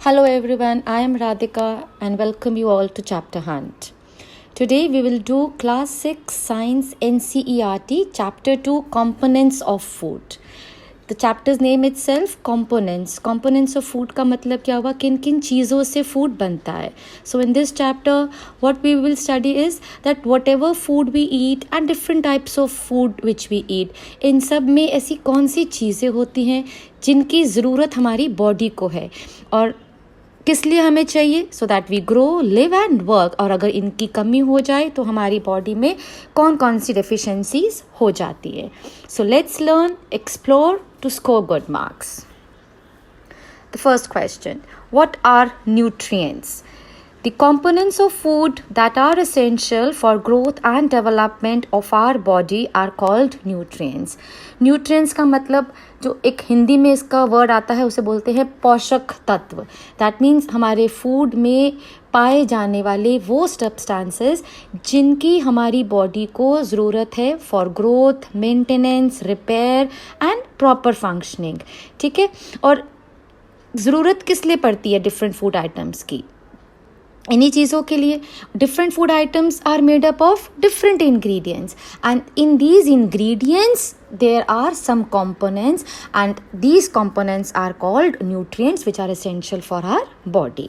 Hello everyone, I am Radhika and welcome you all to Chapter Hunt. Today we will do Class 6 Science NCERT Chapter 2 Components of Food. The chapter's name itself, Components. Components of food का मतलब क्या हुआ, किन किन चीज़ों से food बनता है. So in this chapter, what we will study is that whatever food we eat and different types of food which we eat, इन सब में ऐसी कौन सी चीज़ें होती हैं जिनकी ज़रूरत हमारी बॉडी को है और किस लिए हमें चाहिए, so that we grow, live and work. और अगर इनकी कमी हो जाए तो हमारी बॉडी में कौन कौन सी डेफिशिएंसीज हो जाती है. So let's learn, explore to score good marks. The first question, what are nutrients? The components of food that are essential for growth and development of our body are called nutrients. Nutrients का मतलब जो एक हिंदी में इसका word आता है उसे बोलते हैं पोषक तत्व. That means हमारे फूड में पाए जाने वाले वो सब्सटेंसेस जिनकी हमारी बॉडी को ज़रूरत है for growth, maintenance, repair and proper functioning. ठीक है, और ज़रूरत किस लिए पड़ती है डिफरेंट फूड आइटम्स की? इन्हीं चीज़ों के लिए. Different food items are made up of different ingredients and in these ingredients there are some components and these components are called nutrients which are essential for our body.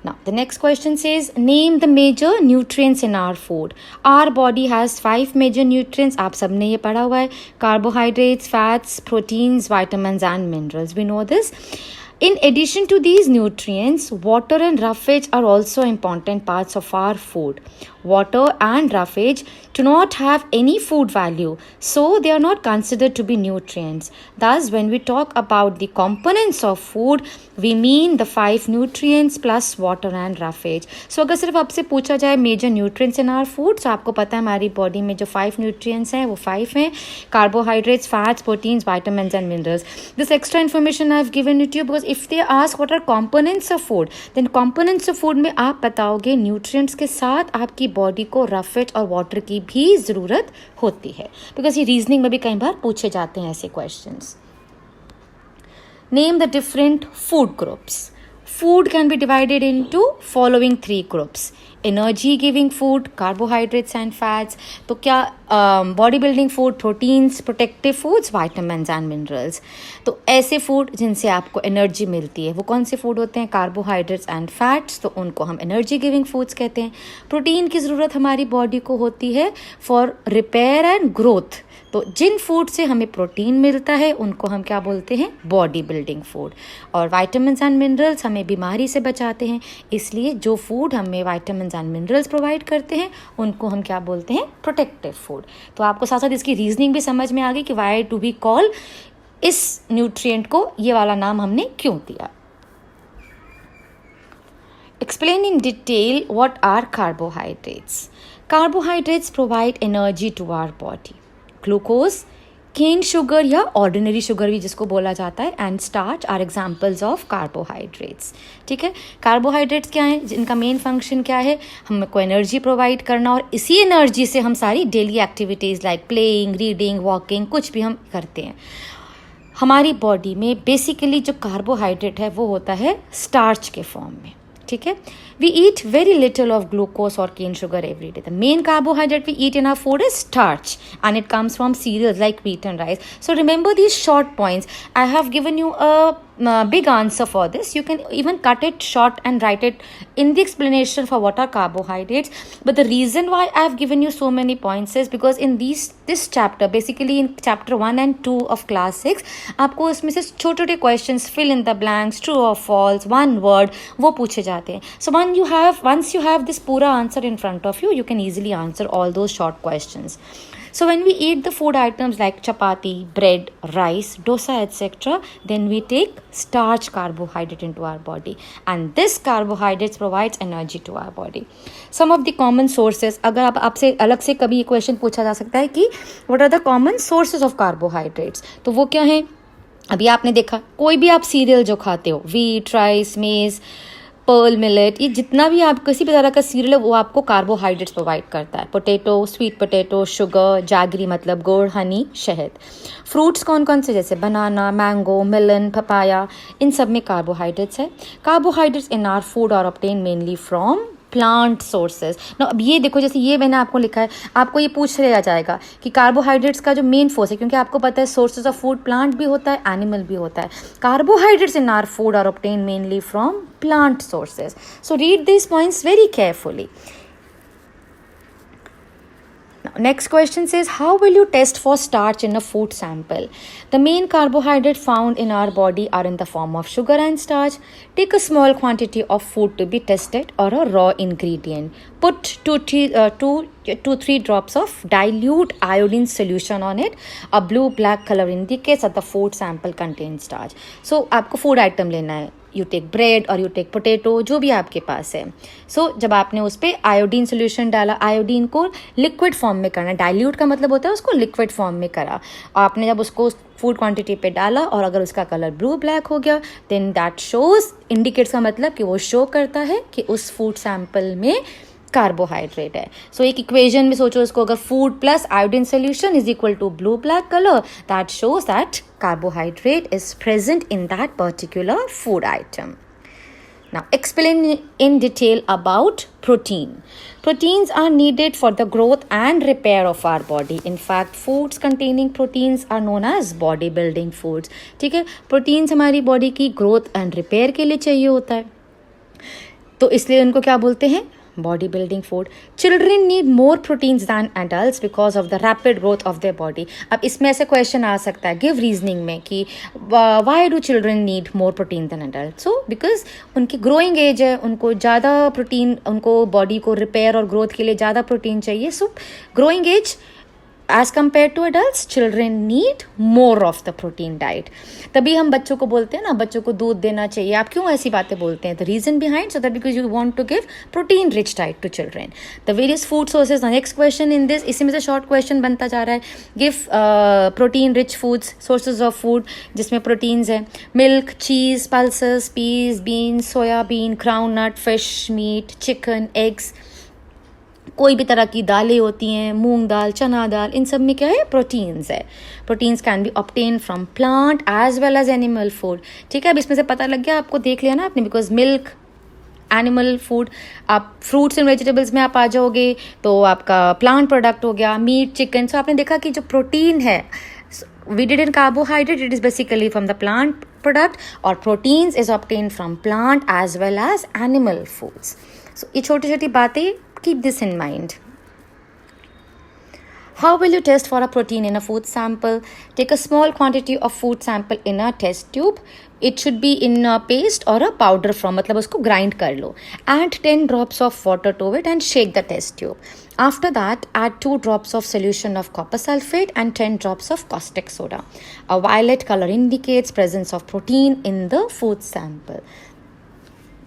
Now the next question says, name the major nutrients in our food. Our body has 5 major nutrients. आप सबने ये पढ़ा हुआ है. Carbohydrates, fats, proteins, vitamins and minerals. We know this. In addition to these nutrients, water and roughage are also important parts of our food. Water and roughage do not have any food value, so they are not considered to be nutrients. Thus, when we talk about the components of food, we mean the 5 nutrients plus water and roughage. So, अगर सिर्फ आपसे पूछा जाए major nutrients in our food, so आपको पता है हमारी body में जो 5 nutrients हैं वो 5 हैं. Carbohydrates, fats, proteins, vitamins and minerals. This extra information I have given it to you because if they ask what are components of food, then components of food में आप बताओगे nutrients के साथ आपकी बॉडी को रफेज और water की भी ज़रूरत होती है, बिकॉज ये रीजनिंग में भी कई बार पूछे जाते हैं ऐसे questions. Name the different food groups. Food can be divided into following 3 groups. Energy giving food, carbohydrates and fats. तो क्या body building food, proteins, protective foods, vitamins and minerals. तो ऐसे फूड जिनसे आपको एनर्जी मिलती है वो कौन से फूड होते हैं? Carbohydrates and fats. तो उनको हम एनर्जी गिविंग फूड्स कहते हैं. प्रोटीन की ज़रूरत हमारी बॉडी को होती है फॉर रिपेयर एंड ग्रोथ. तो जिन फूड से हमें प्रोटीन मिलता है उनको हम क्या बोलते हैं? Body building food. और वाइटामिन्स एंड मिनरल्स हमें बीमारी से बचाते हैं, इसलिए जो फूड हमें वाइटामिन्स एंड मिनरल्स प्रोवाइड करते हैं उनको हम क्या बोलते हैं? Protective food. तो आपको साथ साथ इसकी रीजनिंग भी समझ में आ गई कि वाई डू वी कॉल इस न्यूट्रिएंट को ये वाला नाम हमने क्यों दिया. Explain in detail what are carbohydrates. Carbohydrates provide energy to our body. Glucose, cane sugar या ऑर्डिनरी शुगर भी जिसको बोला जाता है, and starch are examples of carbohydrates. ठीक है, कार्बोहाइड्रेट्स क्या है? जिनका मेन फंक्शन क्या है? हमको एनर्जी प्रोवाइड करना, और इसी एनर्जी से हम सारी daily activities like playing, reading, walking कुछ भी हम करते हैं. हमारी बॉडी में बेसिकली जो कार्बोहाइड्रेट है वो होता है स्टार्च के फॉर्म में. ठीक है, we eat very little of glucose or cane sugar every day. The main carbohydrate we eat in our food is starch, and it comes from cereals like wheat and rice. So remember these short points. I have given you a big answer for this. You can even cut it short and write it in the explanation for what are carbohydrates. But the reason why I have given you so many points is because in this chapter, basically in chapter 1 and 2 of class 6, आपको इसमें से छोटे छोटे questions, fill in the blanks, true or false, one word, वो पूछे जाते हैं. So once you have this pura answer in front of you, you can easily answer all those short questions. So when we eat the food items like chapati, bread, rice, dosa, etc., then we take starch carbohydrate into our body, and this carbohydrates provides energy to our body. Some of the common sources, अगर आपसे अलग से कभी ये question पूछा जा सकता है कि what are the common sources of carbohydrates, तो वो क्या है? अभी आपने देखा कोई भी आप सीरियल जो खाते हो, wheat, rice, maize, pearl millet, ये जितना भी आप किसी भी तरह का सीरियल है वो आपको कार्बोहाइड्रेट्स प्रोवाइड करता है. Potato, sweet potato, sugar, jaggery मतलब गुड़, हनी, शहद. फ्रूट्स कौन कौन से, जैसे बनाना, मैंगो, मेलन, पपाया, इन सब में कार्बोहाइड्रेट्स है. Carbohydrates in our food are obtain mainly from plant sources. ना अब ये देखो, जैसे ये मैंने आपको लिखा है, आपको ये पूछ लिया जाएगा कि कार्बोहाइड्रेट्स का जो मेन सोर्स है, क्योंकि आपको पता है सोर्सेज ऑफ फूड प्लांट भी होता है, एनिमल भी होता है. Carbohydrates in our food are obtain mainly from plant sources. So read these points very carefully. Now, next question says, how will you test for starch in a food sample? The main carbohydrate found in our body are in the form of sugar and starch. Take a small quantity of food to be tested or a raw ingredient. Put 2-3 drops of dilute iodine solution on it. A blue-black color indicates that the food sample contains starch. So आपको food item लेना है. You take bread और you take potato, जो भी आपके पास है. सो जब आपने उस पर आयोडीन सोल्यूशन डाला, आयोडीन को लिक्विड फॉर्म में करना, डाइल्यूट का मतलब होता है उसको लिक्विड फॉर्म में करा. आपने जब उसको फूड क्वांटिटी पे डाला और अगर उसका कलर ब्लू ब्लैक हो गया, देन दैट शोज, इंडिकेट्स का मतलब कि वो शो करता है कि उस फूड सैंपल में कार्बोहाइड्रेट है. सो एक इक्वेशन में सोचो इसको, अगर food plus iodine solution is equal to blue black colour, that shows that carbohydrate is present in that particular food item. Now explain in detail about protein. Proteins are needed for the growth and repair of our body. In fact, foods containing proteins are known as body building foods. ठीक है, proteins हमारी body की growth and repair के लिए चाहिए होता है, तो इसलिए उनको क्या बोलते हैं, body building food. Children need more proteins than adults because of the rapid growth of their body. अब इसमें ऐसे क्वेश्चन आ सकता है give reasoning में कि why do children need more protein than adults? So because उनकी growing age है, उनको ज़्यादा प्रोटीन, उनको बॉडी को रिपेयर और ग्रोथ के लिए ज़्यादा प्रोटीन चाहिए. सो growing age as compared to adults, children need more of the protein diet. तभी हम बच्चों को बोलते हैं ना, बच्चों को दूध देना चाहिए. आप क्यों ऐसी बातें बोलते हैं? The reason behind, so that because you want to give protein rich diet to children. The various food sources, the next question in this, इसी में से short question बनता जा रहा है. Give protein rich foods, sources of food जिसमें proteins है. Milk, cheese, pulses, peas, beans, soya bean, groundnut, fish, meat, chicken, eggs. कोई भी तरह की दालें होती हैं, मूंग दाल, चना दाल, इन सब में क्या है, प्रोटीन्स है. Proteins can be obtain from plant as well as animal food. ठीक है, अब इसमें से पता लग गया आपको, देख लिया ना आपने, बिकॉज मिल्क एनिमल फूड. आप फ्रूट्स एंड वेजिटेबल्स में आप आ जाओगे तो आपका प्लांट प्रोडक्ट हो गया, मीट, चिकन. सो आपने देखा कि जो प्रोटीन है, we did in carbohydrate, it is basically from the plant product, or proteins is obtained from plant as well as animal foods. So ये छोटी छोटी बातें, keep this in mind. How will you test for a protein in a food sample? Take a small quantity of food sample in a test tube. It should be in a paste or a powder form, मतलब उसको grind कर लो. Add 10 drops of water to it and shake the test tube. After that, add 2 drops of solution of copper sulfate and 10 drops of caustic soda. A violet color indicates presence of protein in the food sample.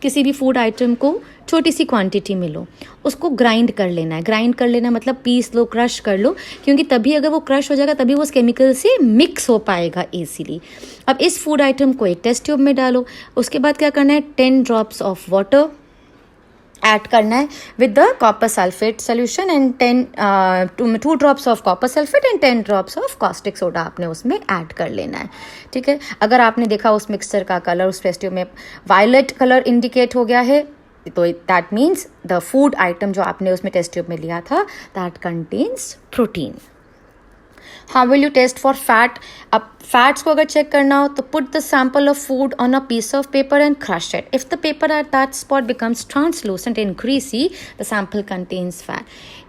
किसी भी food item को छोटी सी quantity में लो, उसको grind कर लेना है. Grind कर लेना मतलब पीस लो, क्रश कर लो, क्योंकि तभी अगर वो क्रश हो जाएगा तभी वो उस केमिकल से मिक्स हो पाएगा इजीली. अब इस फूड आइटम को एक टेस्ट ट्यूब में डालो. उसके बाद क्या करना है, 10 ड्रॉप्स ऑफ वाटर ऐड करना है with the copper sulphate solution and 2 drops of copper sulphate and 10 drops of caustic soda आपने उसमें ऐड कर लेना है. ठीक है, अगर आपने देखा उस मिक्सचर का कलर उस टेस्ट ट्यूब में वायलेट कलर इंडिकेट हो गया है, तो that means the food item जो आपने उसमें टेस्ट ट्यूब में लिया था, that contains protein. How will you test for fat? अब फैट्स को अगर चेक करना हो तो put the sample of food on a piece of paper and crush it. If the paper at that spot becomes translucent and greasy, the sample contains fat.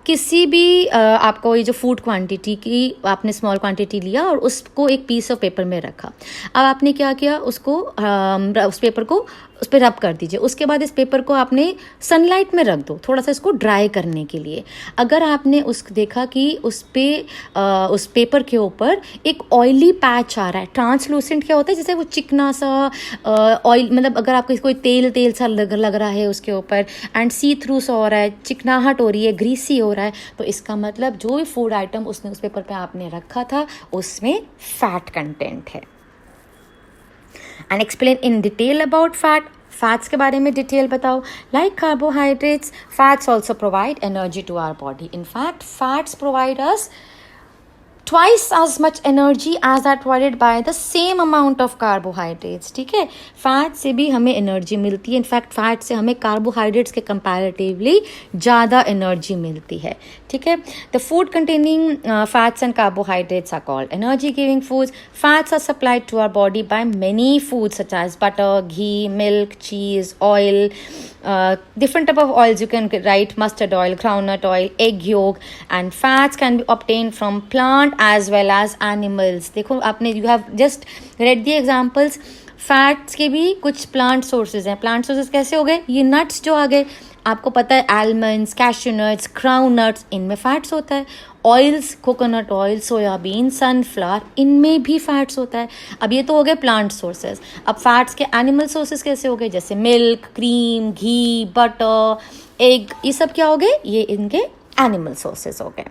किसी भी आपको ये जो फूड क्वांटिटी की आपने स्मॉल क्वांटिटी लिया और उसको एक पीस ऑफ पेपर में रखा. अब आपने क्या किया, उसको उस पेपर को उस पर रब कर दीजिए. उसके बाद इस पेपर को आपने सनलाइट में रख दो थोड़ा सा इसको ड्राई करने के लिए. अगर आपने देखा कि उस पेपर के ऊपर एक ऑयली पैच आ रहा है, ट्रांसलूसेंट क्या होता है, जैसे वो चिकना सा ऑयल, मतलब अगर आपको कोई तेल सा लग रहा है उसके ऊपर, एंड सी थ्रू सा हो रहा है, चिकनाहट हो रही है, ग्रीसी हो रहा है, तो इसका मतलब जो भी फूड आइटम उसने उस पेपर पे आपने रखा था उसमें फैट कंटेंट है. And explain in detail about fat. Fats के बारे में डिटेल बताओ. Like carbohydrates, fats also provide energy to our body. In fact fats provide us twice as much energy as are provided by the same amount of carbohydrates. ठीक है, fat से भी हमें energy मिलती है. इनफैक्ट फैट से हमें carbohydrates के कंपैरेटिवली ज़्यादा एनर्जी मिलती है. ठीक है, the food containing fats and carbohydrates are called energy giving foods. Fats are supplied to our body by many foods such as butter, ghee, milk, cheese, oil, different type of oils. You can write mustard oil, groundnut oil, egg yolk, and fats can be obtained from plant as well as animals. देखो आपने you have just read the examples. Fats के भी कुछ plant sources हैं. Plant sources कैसे हो गए? ये नट्स जो आ गए, आपको पता है almonds, cashew nuts, ground nuts, इनमें फैट्स होता है. Oils, coconut oil, soybean, sunflower, इनमें भी फैट्स होता है. अब ये तो हो गए प्लांट सोर्सेज. अब फैट्स के एनिमल सोर्सेज कैसे हो गए? जैसे मिल्क, क्रीम, घी, बटर, एग, ये सब क्या हो गए? ये इनके एनिमल सोर्सेज हो गए.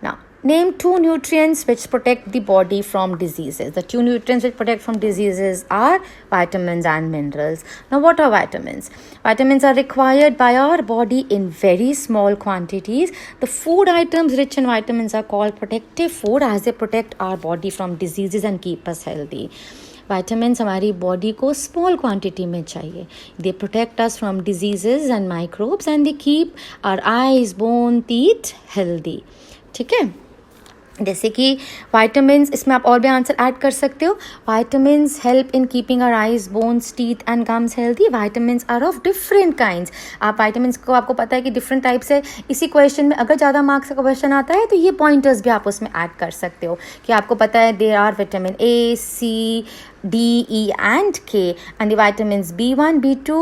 Now, name 2 nutrients which protect the body from diseases. The 2 nutrients which protect from diseases are vitamins and minerals. Now, what are vitamins? Vitamins are required by our body in very small quantities. The food items rich in vitamins are called protective food as they protect our body from diseases and keep us healthy. Vitamins हमारी body को small quantity में चाहिए. They protect us from diseases and microbes and they keep our eyes, bone, teeth healthy. ठीक है, जैसे कि vitamins, इसमें आप और भी आंसर ऐड कर सकते हो. Vitamins help in keeping our eyes, bones, teeth and gums healthy. Vitamins are of different kinds. आप वाइटामिन्स को आपको पता है कि डिफरेंट टाइप्स है. इसी क्वेश्चन में अगर ज़्यादा मार्क्स का क्वेश्चन आता है तो ये पॉइंटर्स भी आप उसमें ऐड कर सकते हो कि आपको पता है there are vitamin A, C, D, E and K, and the vitamins B1, B2,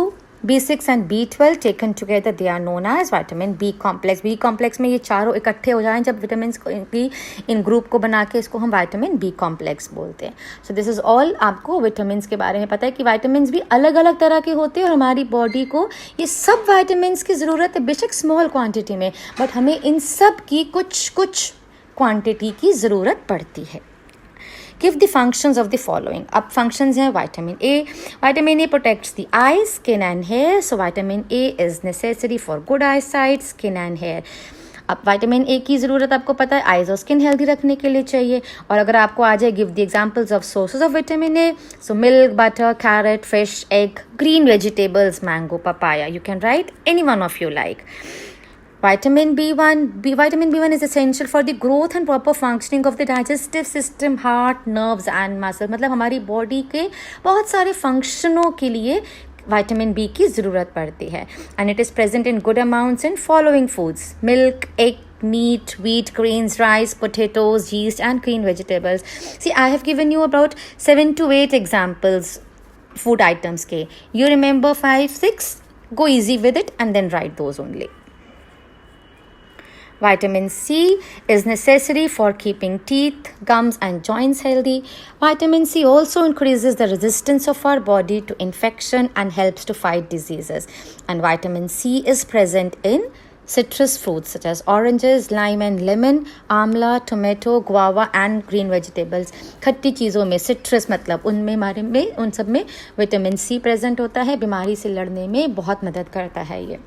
B6 and B12 taken together they are known as vitamin B complex. B complex में ये चारों इकट्ठे हो जाएं जब विटामिन्स की इन ग्रुप को बना के इसको हम विटामिन B complex बोलते हैं. So this is all. आपको विटामिन्स के बारे में पता है कि विटामिन्स भी अलग अलग तरह के होते हैं और हमारी बॉडी को ये सब विटामिन्स की ज़रूरत है, बेशक स्मॉल क्वान्टिटी में, बट हमें इन सब की कुछ कुछ क्वान्टिटी की ज़रूरत पड़ती है. Give the functions of the following. अब functions हैं vitamin A. Vitamin A protects the eyes, skin and hair. So vitamin A is necessary for good eyesight, skin and hair. अब विटामिन ए की ज़रूरत आपको पता है आइज और skin healthy रखने के लिए चाहिए. और अगर आपको आ जाए give the examples of sources of vitamin A. So milk, butter, carrot, fish, egg, green vegetables, mango, papaya. You can write any one of you like. Vitamin B1 is essential for the growth and proper functioning of the digestive system, heart, nerves and muscle. मतलब हमारी body के बहुत सारे फंक्शनों के लिए vitamin B की ज़रूरत पड़ती है. And it is present in good amounts in following foods: milk, egg, meat, wheat, grains, rice, potatoes, yeast and green vegetables. See, I have given you about 7 to 8 examples food items के. You remember 5, 6? Go easy with it and then write those only. Vitamin C is necessary for keeping teeth, gums and joints healthy. Vitamin C also increases the resistance of our body to infection and helps to fight diseases. And vitamin C is present in citrus fruits such as oranges, lime and lemon, आंवला, tomato, guava and green vegetables. खट्टी चीज़ों में citrus मतलब उनमें हमारे में उन सब में विटामिन C प्रेजेंट होता है. बीमारी से लड़ने में बहुत मदद करता है ये.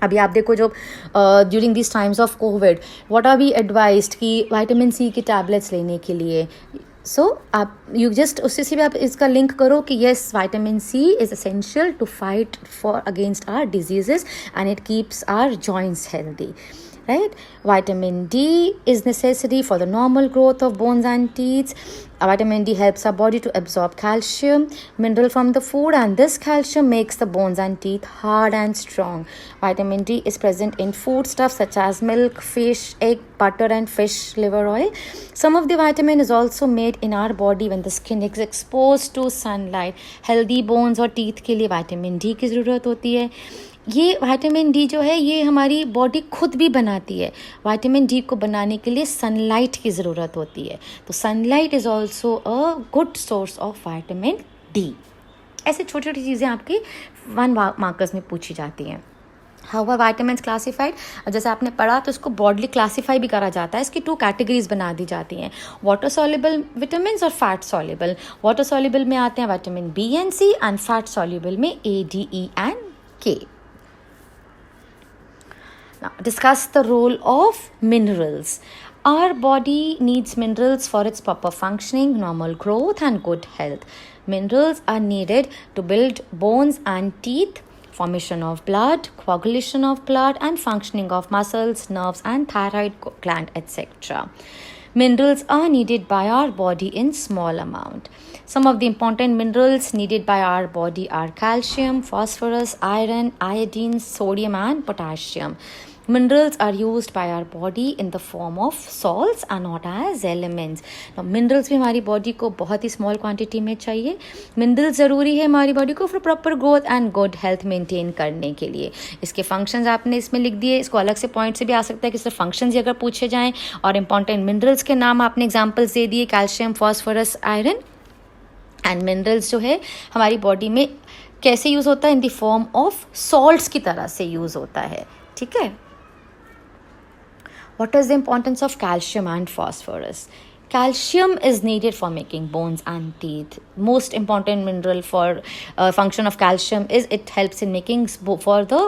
अभी आप देखो जो during this times of Covid what are we advised कि विटामिन सी की टैबलेट्स लेने के लिए. सो आप यू जस्ट उससे से भी आप इसका लिंक करो कि yes vitamin C is essential to fight for against our diseases and it keeps our joints healthy. Right? Vitamin D is necessary for the normal growth of bones and teeth. Vitamin D helps our body to absorb calcium, mineral from the food, and this calcium makes the bones and teeth hard and strong. Vitamin D is present in foodstuffs such as milk, fish, egg, butter and fish liver oil. Some of the vitamin is also made in our body when the skin is exposed to sunlight. Healthy bones और teeth के लिए vitamin D की ज़रूरत होती है. ये vitamin D जो है ये हमारी बॉडी खुद भी बनाती है. विटामिन डी को बनाने के लिए सनलाइट की ज़रूरत होती है. तो sunlight is also a good source of vitamin D. ऐसे छोटी छोटी चीज़ें आपकी 1 मार्कर्स में पूछी जाती हैं. How are vitamins classified? जैसे आपने पढ़ा तो इसको ब्रॉडली क्लासीफाई भी करा जाता है, इसकी 2 कैटेगरीज बना दी जाती हैं, वाटर सॉल्युबल विटामिन और फैट सॉल्युबल। वाटर सॉल्युबल में आते हैं vitamin B and C, and fat soluble में A, D, E and K. Now, discuss the role of minerals. Our body needs minerals for its proper functioning, normal growth, and good health. Minerals are needed to build bones and teeth, formation of blood, coagulation of blood, and functioning of muscles, nerves, and thyroid gland, etc. Minerals are needed by our body in small amount. Some of the important minerals needed by our body are calcium, phosphorus, iron, iodine, sodium, and potassium. Minerals are used by our body in the form of salts and not as elements. Now, minerals भी हमारी body को बहुत ही small quantity में चाहिए. Minerals ज़रूरी है हमारी body को for proper growth and good health maintain करने के लिए. इसके फंक्शंस आपने इसमें लिख दिए. इसको अलग से पॉइंट से भी आ सकता है कि सिर्फ फंक्शंस ही अगर पूछे जाएं और इंपॉर्टेंट मिनरल्स के नाम आपने एग्जाम्पल्स दे दिए, calcium, phosphorus, iron. And minerals जो है हमारी बॉडी में कैसे यूज़ होता है? In the form of salts की तरह से यूज़ होता है. ठीक है. What is the importance of calcium and phosphorus? Calcium is needed for making bones and teeth. Most important mineral for function of calcium is it helps in making for the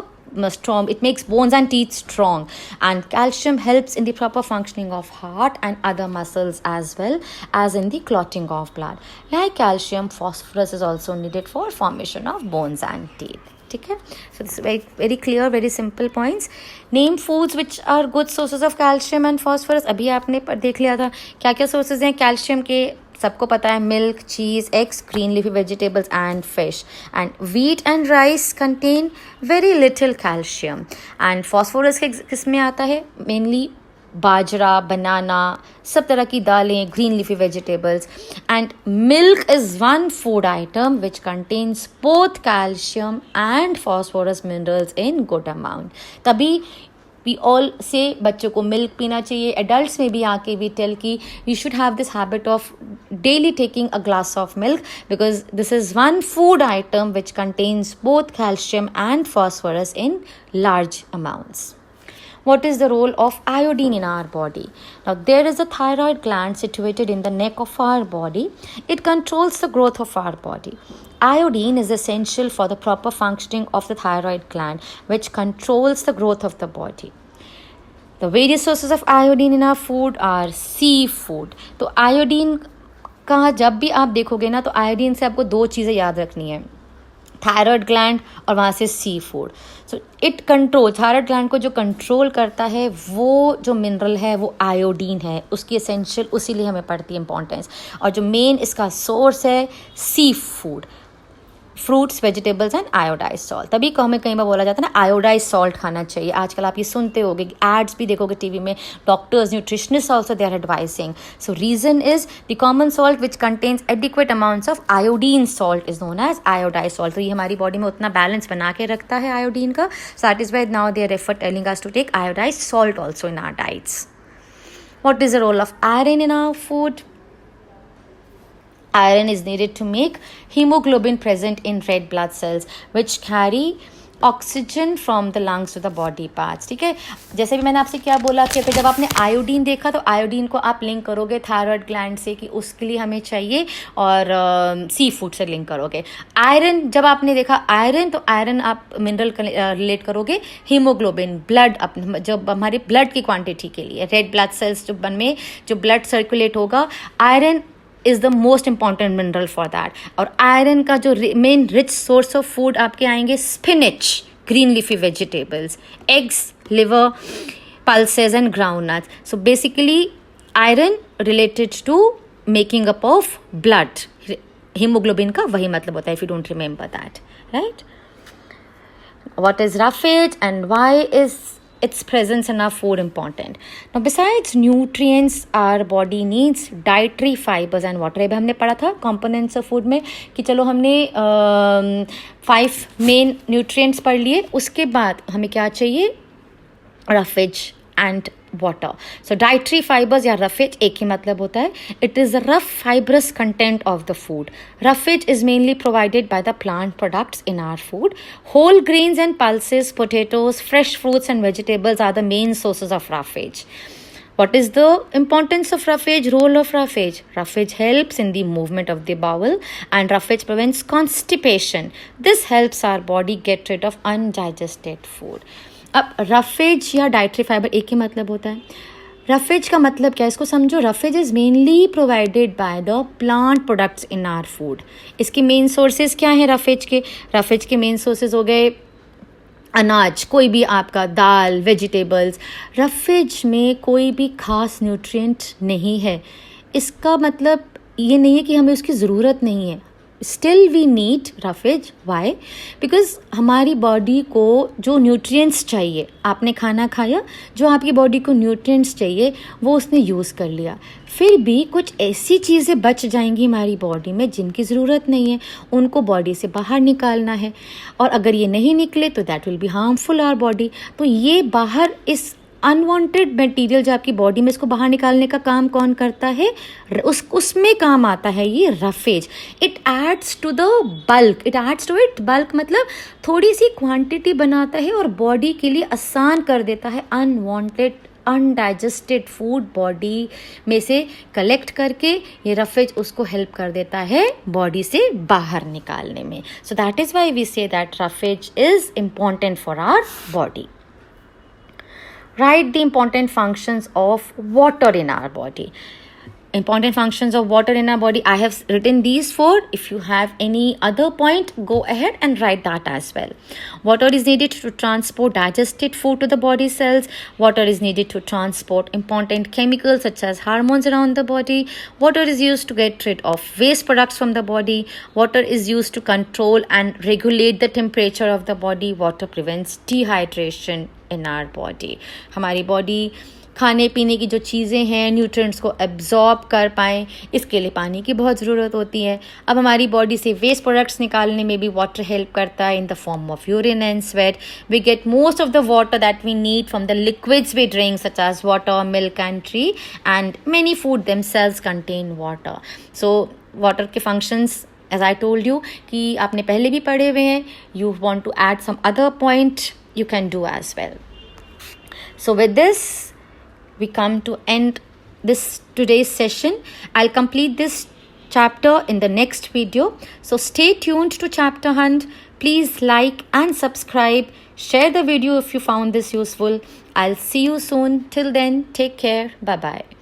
strong. It makes bones and teeth strong, and calcium helps in the proper functioning of heart and other muscles as well as in the clotting of blood. Like calcium, phosphorus is also needed for formation of bones and teeth. ठीक है. So this is very very clear, very simple points. Name foods which are good sources of calcium and phosphorus. अभी आपने देख लिया था क्या क्या sources हैं कैल्शियम के. सबको पता है milk, cheese, eggs, green leafy vegetables and fish. And wheat and rice contain very little calcium. And phosphorus किस में आता है? मेनली बाजरा, बनाना, सब तरह की दालें, green leafy vegetables. And milk is one food item which contains both calcium and phosphorus minerals in good amount. तभी we all से बच्चों को मिल्क पीना चाहिए. एडल्ट्स में भी आके वी टेल की we should have this habit of daily taking a glass of milk because this is one food item which contains both calcium and phosphorus in large amounts. What is the role of iodine in our body? Now, there is a thyroid gland situated in the neck of our body. It controls the growth of our body. Iodine is essential for the proper functioning of the thyroid gland, which controls the growth of the body. The various sources of iodine in our food are seafood. तो iodine का जब भी आप देखोगे ना तो iodine से आपको 2 चीज़ें याद रखनी है, थायराइड ग्लैंड और वहाँ से seafood. So it control, thyroid gland को जो कंट्रोल करता है वो जो मिनरल है वो आयोडीन है. उसकी एसेंशियल उसी लिए हमें पड़ती है इंपॉर्टेंस. और जो मेन इसका सोर्स है seafood, fruits, vegetables and iodise salt. तभी को हमें कई बार बोला जाता है ना आयोडाइज सॉल्ट खाना चाहिए. आजकल आप ये सुनते होगे, एड्स भी देखोगे टीवी में. Doctors, nutritionist also they are advising. So reason is the common salt which contains adequate amounts of iodine salt is known as iodize salt. तो ये हमारी बॉडी में उतना बैलेंस बना के रखता है आयोडीन का. So that is why now they are refer telling us to take iodize salt also in our diets. What is the role of iron in our food? Iron is needed to make hemoglobin present in red blood cells which carry oxygen from the lungs to the body parts. ठीक है. जैसे भी मैंने आपसे क्या बोला कि जब आपने आयोडीन देखा तो आयोडीन को आप लिंक करोगे थायराइड ग्लैंड से कि उसके लिए हमें चाहिए, और सी फूड से लिंक करोगे. आयरन जब आपने देखा आयरन तो आयरन आप मिनरल रिलेट करोगे हीमोग्लोबिन, ब्लड, जब हमारे ब्लड की क्वांटिटी के लिए रेड ब्लड सेल्स जो में जो ब्लड सर्कुलेट होगा, iron is the most important mineral for that. और आयरन का जो main rich source of food आपके आएंगे spinach, green leafy vegetables, eggs, liver, pulses and ground nuts. So basically iron related to making up of blood. Haemoglobin का वही मतलब होता है, if you don't remember that, right. What is roughage and why is its presence in our food important? Now, besides nutrients, our body needs dietary fibers and water. अभी हमने पढ़ा था components of food में कि चलो हमने 5 main nutrients पढ़ लिए. उसके बाद हमें क्या चाहिए? roughage and water. So dietary fibers या roughage एक ही मतलब होता है. It is the rough fibrous content of the food. Roughage is mainly provided by the plant products in our food. Whole grains and pulses, potatoes, fresh fruits and vegetables are the main sources of roughage. What is the importance of roughage? Role of roughage. Roughage helps in the movement of the bowel, and roughage prevents constipation. This helps our body get rid of undigested food. अब roughage या dietary fibre एक ही मतलब होता है. Roughage का मतलब क्या है, इसको समझो. Roughage is mainly provided by the plant products in our food. इसके मेन सोर्सेज क्या हैं रफेज के? रफेज के मेन सोर्सेज हो गए अनाज, कोई भी आपका दाल, वेजिटेबल्स. रफेज में कोई भी खास न्यूट्रिएंट नहीं है. इसका मतलब ये नहीं है कि हमें उसकी ज़रूरत नहीं है. Still we need roughage. Why? Because हमारी बॉडी को जो न्यूट्रिएंट्स चाहिए, आपने खाना खाया, जो आपकी बॉडी को न्यूट्रिएंट्स चाहिए वो उसने यूज़ कर लिया. फिर भी कुछ ऐसी चीज़ें बच जाएंगी हमारी बॉडी में जिनकी ज़रूरत नहीं है, उनको बॉडी से बाहर निकालना है. और अगर ये नहीं निकले तो that will be harmful our body. तो ये बाहर इस अनवांटेड मटेरियल जो आपकी बॉडी में, इसको बाहर निकालने का काम कौन करता है? उसमें काम आता है ये roughage. It adds to the bulk. It adds to it bulk मतलब थोड़ी सी क्वांटिटी बनाता है और बॉडी के लिए आसान कर देता है अनवांटेड अनडाइजेस्टेड फूड बॉडी में से कलेक्ट करके. ये रफेज उसको हेल्प कर देता है बॉडी से बाहर निकालने में. So that is why we say that roughage is important for our body. Write the important functions of water in our body. Important functions of water in our body. I have written these four. If you have any other point, go ahead and write that as well. Water is needed to transport digested food to the body cells. Water is needed to transport important chemicals such as hormones around the body. Water is used to get rid of waste products from the body. Water is used to control and regulate the temperature of the body. Water prevents dehydration in our body. हमारी body खाने पीने की जो चीज़ें हैं, nutrients को absorb कर पाएँ, इसके लिए पानी की बहुत ज़रूरत होती है. अब हमारी बॉडी से वेस्ट प्रोडक्ट्स निकालने में भी वाटर हेल्प करता है in the form of urine and sweat. We get most of the water that we need from the liquids we drink such as water, milk and tree, and many food themselves contain water. So water के functions as I told you कि आपने पहले भी पढ़े हुए हैं. You want to add some other point, you can do as well. So with this we come to end this today's session. I'll complete this chapter in the next video, so stay tuned to Chapter Hunt. Please like and subscribe. Share the video if you found this useful. I'll see you soon. Till then, take care. Bye bye.